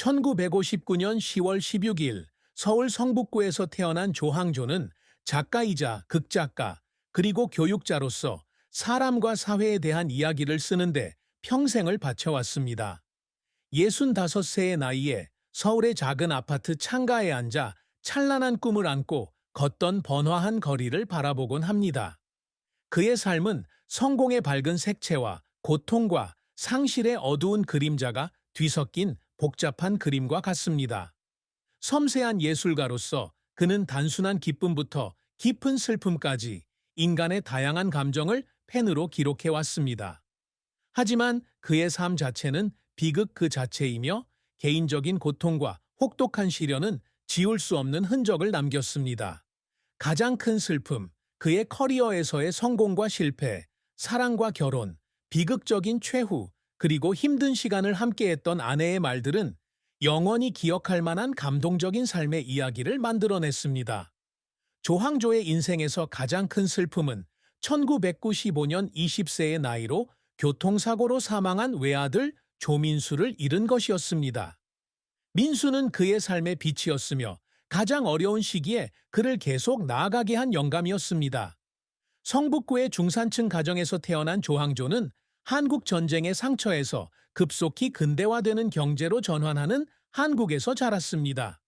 1959년 10월 16일 서울 성북구에서 태어난 조항조는 작가이자 극작가 그리고 교육자로서 사람과 사회에 대한 이야기를 쓰는데 평생을 바쳐왔습니다. 65세의 나이에 서울의 작은 아파트 창가에 앉아 찬란한 꿈을 안고 걷던 번화한 거리를 바라보곤 합니다. 그의 삶은 성공의 밝은 색채와 고통과 상실의 어두운 그림자가 뒤섞인 복잡한 그림과 같습니다. 섬세한 예술가로서 그는 단순한 기쁨부터 깊은 슬픔까지 인간의 다양한 감정을 펜으로 기록해왔습니다. 하지만 그의 삶 자체는 비극 그 자체이며 개인적인 고통과 혹독한 시련은 지울 수 없는 흔적을 남겼습니다. 가장 큰 슬픔, 그의 커리어에서의 성공과 실패, 사랑과 결혼, 비극적인 최후, 그리고 힘든 시간을 함께했던 아내의 말들은 영원히 기억할 만한 감동적인 삶의 이야기를 만들어냈습니다. 조항조의 인생에서 가장 큰 슬픔은 1995년 20세의 나이로 교통사고로 사망한 외아들 조민수를 잃은 것이었습니다. 민수는 그의 삶의 빛이었으며 가장 어려운 시기에 그를 계속 나아가게 한 영감이었습니다. 성북구의 중산층 가정에서 태어난 조항조는 한국 전쟁의 상처에서 급속히 근대화되는 경제로 전환하는 한국에서 자랐습니다.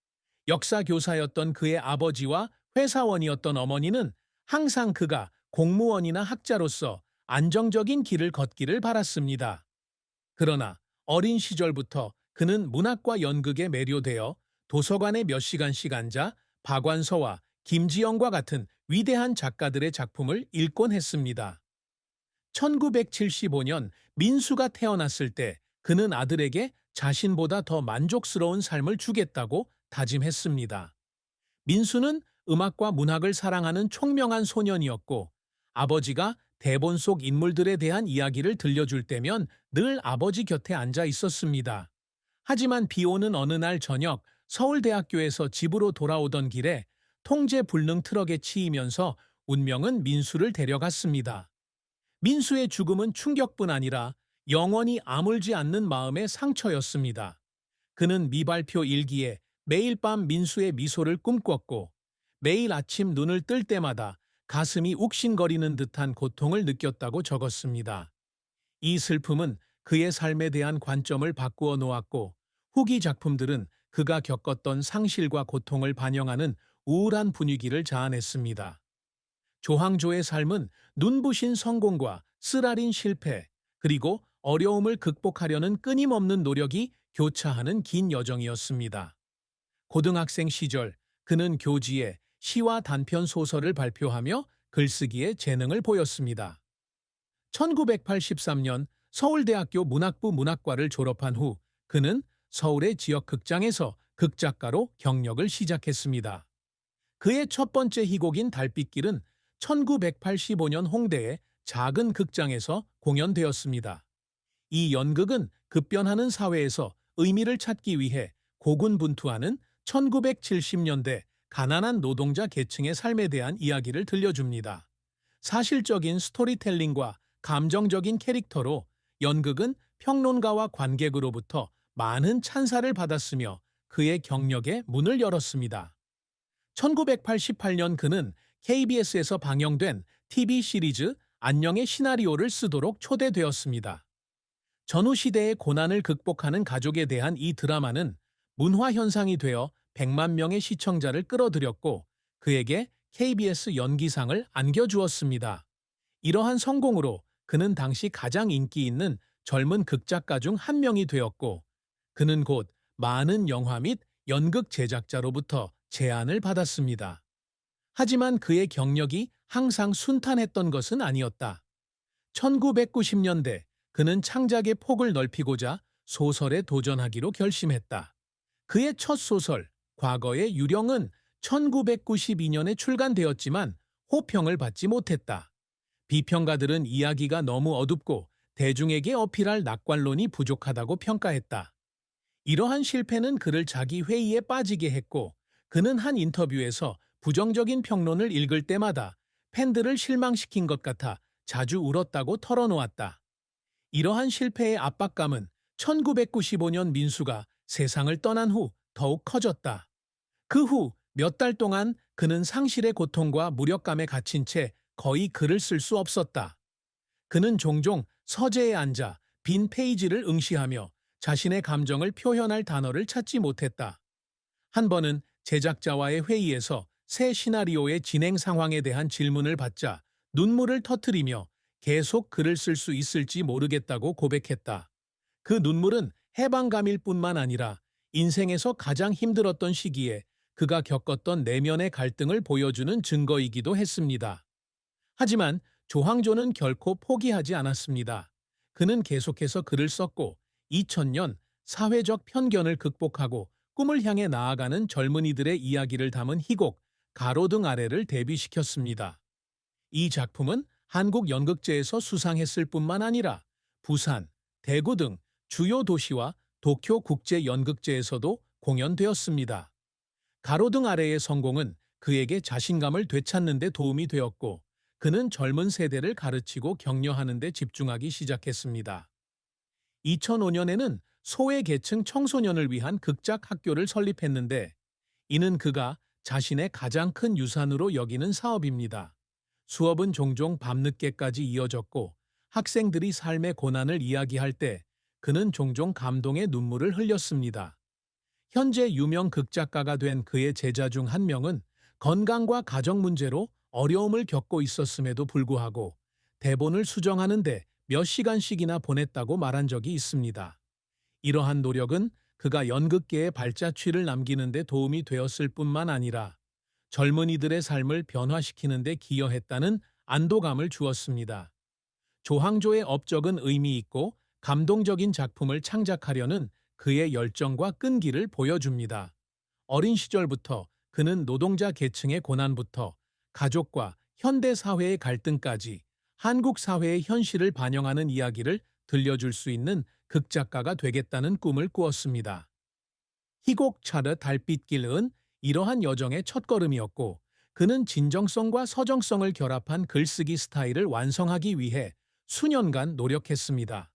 역사 교사였던 그의 아버지와 회사원이었던 어머니는 항상 그가 공무원이나 학자로서 안정적인 길을 걷기를 바랐습니다. 그러나 어린 시절부터 그는 문학과 연극에 매료되어 도서관에 몇 시간씩 앉아 박완서와 김지영과 같은 위대한 작가들의 작품을 읽곤 했습니다. 1975년 민수가 태어났을 때 그는 아들에게 자신보다 더 만족스러운 삶을 주겠다고 다짐했습니다. 민수는 음악과 문학을 사랑하는 총명한 소년이었고 아버지가 대본 속 인물들에 대한 이야기를 들려줄 때면 늘 아버지 곁에 앉아 있었습니다. 하지만 비 오는 어느 날 저녁 서울대학교에서 집으로 돌아오던 길에 통제 불능 트럭에 치이면서 운명은 민수를 데려갔습니다. 민수의 죽음은 충격뿐 아니라 영원히 아물지 않는 마음의 상처였습니다. 그는 미발표 일기에 매일 밤 민수의 미소를 꿈꿨고 매일 아침 눈을 뜰 때마다 가슴이 욱신거리는 듯한 고통을 느꼈다고 적었습니다. 이 슬픔은 그의 삶에 대한 관점을 바꾸어 놓았고 후기 작품들은 그가 겪었던 상실과 고통을 반영하는 우울한 분위기를 자아냈습니다. 조항조의 삶은 눈부신 성공과 쓰라린 실패, 그리고 어려움을 극복하려는 끊임없는 노력이 교차하는 긴 여정이었습니다. 고등학생 시절 그는 교지에 시와 단편 소설을 발표하며 글쓰기에 재능을 보였습니다. 1983년 서울대학교 문학부 문학과를 졸업한 후 그는 서울의 지역 극장에서 극작가로 경력을 시작했습니다. 그의 첫 번째 희곡인 달빛길은 1985년 홍대의 작은 극장에서 공연되었습니다. 이 연극은 급변하는 사회에서 의미를 찾기 위해 고군분투하는 1970년대 가난한 노동자 계층의 삶에 대한 이야기를 들려줍니다. 사실적인 스토리텔링과 감정적인 캐릭터로 연극은 평론가와 관객으로부터 많은 찬사를 받았으며 그의 경력에 문을 열었습니다. 1988년 그는 KBS에서 방영된 TV 시리즈 안녕의 시나리오를 쓰도록 초대되었습니다. 전후 시대의 고난을 극복하는 가족에 대한 이 드라마는 문화 현상이 되어 100만 명의 시청자를 끌어들였고 그에게 KBS 연기상을 안겨주었습니다. 이러한 성공으로 그는 당시 가장 인기 있는 젊은 극작가 중 한 명이 되었고 그는 곧 많은 영화 및 연극 제작자로부터 제안을 받았습니다. 하지만 그의 경력이 항상 순탄했던 것은 아니었다. 1990년대 그는 창작의 폭을 넓히고자 소설에 도전하기로 결심했다. 그의 첫 소설 과거의 유령은 1992년에 출간되었지만 호평을 받지 못했다. 비평가들은 이야기가 너무 어둡고 대중에게 어필할 낙관론이 부족하다고 평가했다. 이러한 실패는 그를 자기 회의에 빠지게 했고 그는 한 인터뷰에서 부정적인 평론을 읽을 때마다 팬들을 실망시킨 것 같아 자주 울었다고 털어놓았다. 이러한 실패의 압박감은 1995년 민수가 세상을 떠난 후 더욱 커졌다. 그 후 몇 달 동안 그는 상실의 고통과 무력감에 갇힌 채 거의 글을 쓸 수 없었다. 그는 종종 서재에 앉아 빈 페이지를 응시하며 자신의 감정을 표현할 단어를 찾지 못했다. 한 번은 제작자와의 회의에서 새 시나리오의 진행 상황에 대한 질문을 받자 눈물을 터뜨리며 계속 글을 쓸 수 있을지 모르겠다고 고백했다. 그 눈물은 해방감일 뿐만 아니라 인생에서 가장 힘들었던 시기에 그가 겪었던 내면의 갈등을 보여주는 증거이기도 했습니다. 하지만 조항조는 결코 포기하지 않았습니다. 그는 계속해서 글을 썼고 2000년 사회적 편견을 극복하고 꿈을 향해 나아가는 젊은이들의 이야기를 담은 희곡 가로등 아래를 데뷔시켰습니다. 이 작품은 한국 연극제에서 수상했을 뿐만 아니라 부산, 대구 등 주요 도시와 도쿄 국제 연극제에서도 공연되었습니다. 가로등 아래의 성공은 그에게 자신감을 되찾는 데 도움이 되었고 그는 젊은 세대를 가르치고 격려하는 데 집중하기 시작했습니다. 2005년에는 소외계층 청소년을 위한 극작 학교를 설립했는데 이는 그가 자신의 가장 큰 유산으로 여기는 사업입니다. 수업은 종종 밤늦게까지 이어졌고 학생들이 삶의 고난을 이야기할 때 그는 종종 감동의 눈물을 흘렸습니다. 현재 유명 극작가가 된 그의 제자 중 한 명은 건강과 가정 문제로 어려움을 겪고 있었음에도 불구하고 대본을 수정하는데 몇 시간씩이나 보냈다고 말한 적이 있습니다. 이러한 노력은 그가 연극계의 발자취를 남기는 데 도움이 되었을 뿐만 아니라 젊은이들의 삶을 변화시키는 데 기여했다는 안도감을 주었습니다. 조항조의 업적은 의미 있고 감동적인 작품을 창작하려는 그의 열정과 끈기를 보여줍니다. 어린 시절부터 그는 노동자 계층의 고난부터 가족과 현대 사회의 갈등까지 한국 사회의 현실을 반영하는 이야기를 들려줄 수 있는 극작가가 되겠다는 꿈을 꾸었습니다. 희곡 차르 달빛길은 이러한 여정의 첫걸음이었고 그는 진정성과 서정성을 결합한 글쓰기 스타일을 완성하기 위해 수년간 노력했습니다.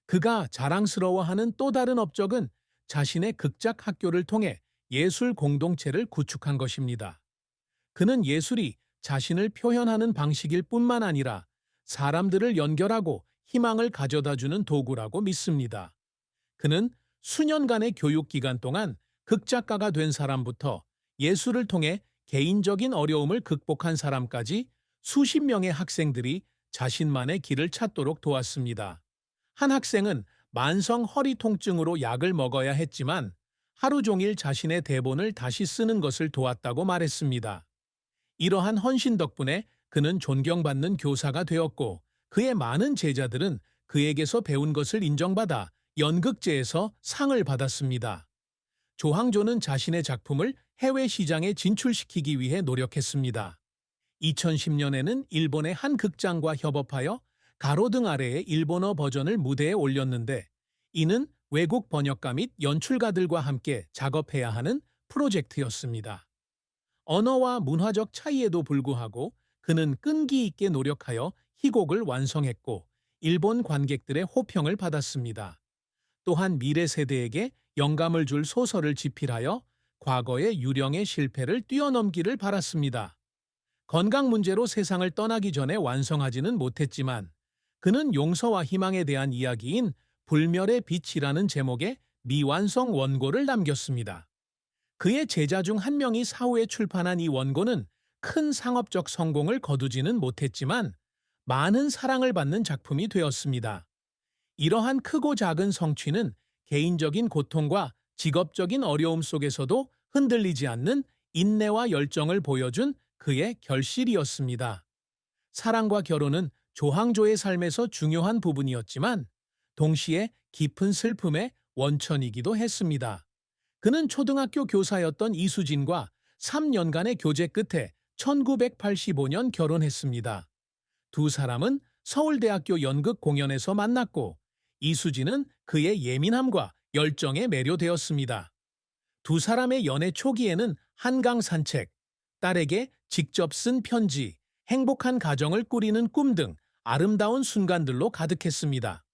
그가 자랑스러워하는 또 다른 업적은 자신의 극작 학교를 통해 예술 공동체를 구축한 것입니다. 그는 예술이 자신을 표현하는 방식일 뿐만 아니라 사람들을 연결하고 희망을 가져다주는 도구라고 믿습니다. 그는 수년간의 교육 기간 동안 극작가가 된 사람부터 예술을 통해 개인적인 어려움을 극복한 사람까지 수십 명의 학생들이 자신만의 길을 찾도록 도왔습니다. 한 학생은 만성 허리 통증으로 약을 먹어야 했지만 하루 종일 자신의 대본을 다시 쓰는 것을 도왔다고 말했습니다. 이러한 헌신 덕분에 그는 존경받는 교사가 되었고 그의 많은 제자들은 그에게서 배운 것을 인정받아 연극제에서 상을 받았습니다. 조항조는 자신의 작품을 해외 시장에 진출시키기 위해 노력했습니다. 2010년에는 일본의 한 극장과 협업하여 가로등 아래의 일본어 버전을 무대에 올렸는데 이는 외국 번역가 및 연출가들과 함께 작업해야 하는 프로젝트였습니다. 언어와 문화적 차이에도 불구하고 그는 끈기 있게 노력하여 희곡을 완성했고 일본 관객들의 호평을 받았습니다. 또한 미래 세대에게 영감을 줄 소설을 집필하여 과거의 유령의 실패를 뛰어넘기를 바랐습니다. 건강 문제로 세상을 떠나기 전에 완성하지는 못했지만 그는 용서와 희망에 대한 이야기인 불멸의 빛이라는 제목의 미완성 원고를 남겼습니다. 그의 제자 중 한 명이 사후에 출판한 이 원고는 큰 상업적 성공을 거두지는 못했지만 많은 사랑을 받는 작품이 되었습니다. 이러한 크고 작은 성취는 개인적인 고통과 직업적인 어려움 속에서도 흔들리지 않는 인내와 열정을 보여준 그의 결실이었습니다. 사랑과 결혼은 조항조의 삶에서 중요한 부분이었지만 동시에 깊은 슬픔의 원천이기도 했습니다. 그는 초등학교 교사였던 이수진과 3년간의 교제 끝에 1985년 결혼했습니다. 두 사람은 서울대학교 연극 공연에서 만났고 이수진은 그의 예민함과 열정에 매료되었습니다. 두 사람의 연애 초기에는 한강 산책, 딸에게 직접 쓴 편지, 행복한 가정을 꾸리는 꿈 등 아름다운 순간들로 가득했습니다.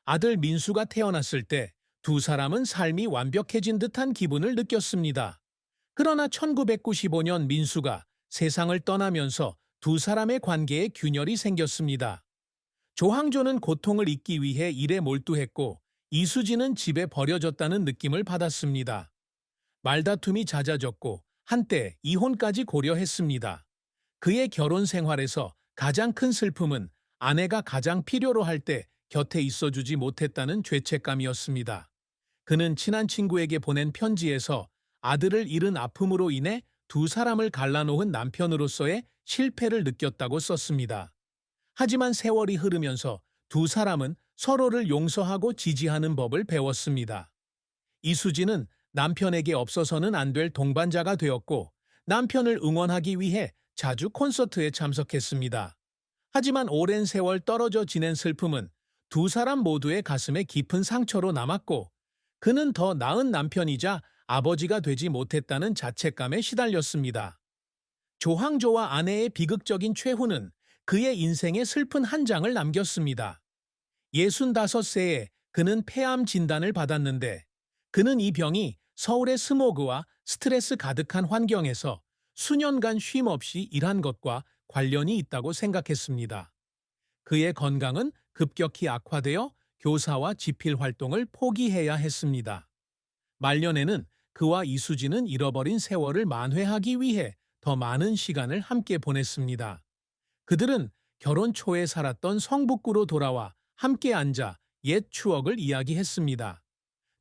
아들 민수가 태어났을 때 두 사람은 삶이 완벽해진 듯한 기분을 느꼈습니다. 그러나 1995년 민수가 세상을 떠나면서 두 사람의 관계에 균열이 생겼습니다. 조항조는 고통을 잊기 위해 일에 몰두했고 이수진은 집에 버려졌다는 느낌을 받았습니다. 말다툼이 잦아졌고 한때 이혼까지 고려했습니다. 그의 결혼 생활에서 가장 큰 슬픔은 아내가 가장 필요로 할 때 곁에 있어주지 못했다는 죄책감이었습니다. 그는 친한 친구에게 보낸 편지에서 아들을 잃은 아픔으로 인해 두 사람을 갈라놓은 남편으로서의 실패를 느꼈다고 썼습니다. 하지만 세월이 흐르면서 두 사람은 서로를 용서하고 지지하는 법을 배웠습니다. 이수진은 남편에게 없어서는 안 될 동반자가 되었고 남편을 응원하기 위해 자주 콘서트에 참석했습니다. 하지만 오랜 세월 떨어져 지낸 슬픔은 두 사람 모두의 가슴에 깊은 상처로 남았고 그는 더 나은 남편이자 아버지가 되지 못했다는 자책감에 시달렸습니다. 조항조와 아내의 비극적인 최후는 그의 인생에 슬픈 한 장을 남겼습니다. 65세에 그는 폐암 진단을 받았는데 그는 이 병이 서울의 스모그와 스트레스 가득한 환경에서 수년간 쉼 없이 일한 것과 관련이 있다고 생각했습니다. 그의 건강은 급격히 악화되어 교사와 집필 활동을 포기해야 했습니다. 말년에는 그와 이수진은 잃어버린 세월을 만회하기 위해 더 많은 시간을 함께 보냈습니다. 그들은 결혼 초에 살았던 성북구로 돌아와 함께 앉아 옛 추억을 이야기했습니다.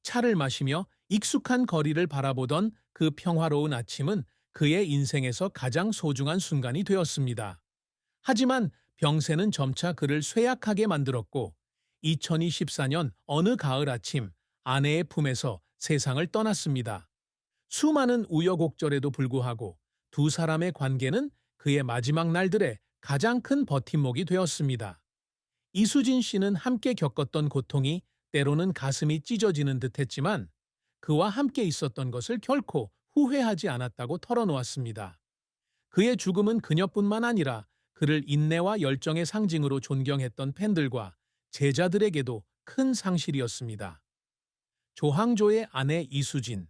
차를 마시며 익숙한 거리를 바라보던 그 평화로운 아침은 그의 인생에서 가장 소중한 순간이 되었습니다. 하지만 병세는 점차 그를 쇠약하게 만들었고 2024년 어느 가을 아침 아내의 품에서 세상을 떠났습니다. 수많은 우여곡절에도 불구하고 두 사람의 관계는 그의 마지막 날들의 가장 큰 버팀목이 되었습니다. 이수진 씨는 함께 겪었던 고통이 때로는 가슴이 찢어지는 듯했지만 그와 함께 있었던 것을 결코 후회하지 않았다고 털어놓았습니다. 그의 죽음은 그녀뿐만 아니라 그를 인내와 열정의 상징으로 존경했던 팬들과 제자들에게도 큰 상실이었습니다. 조항조의 아내 이수진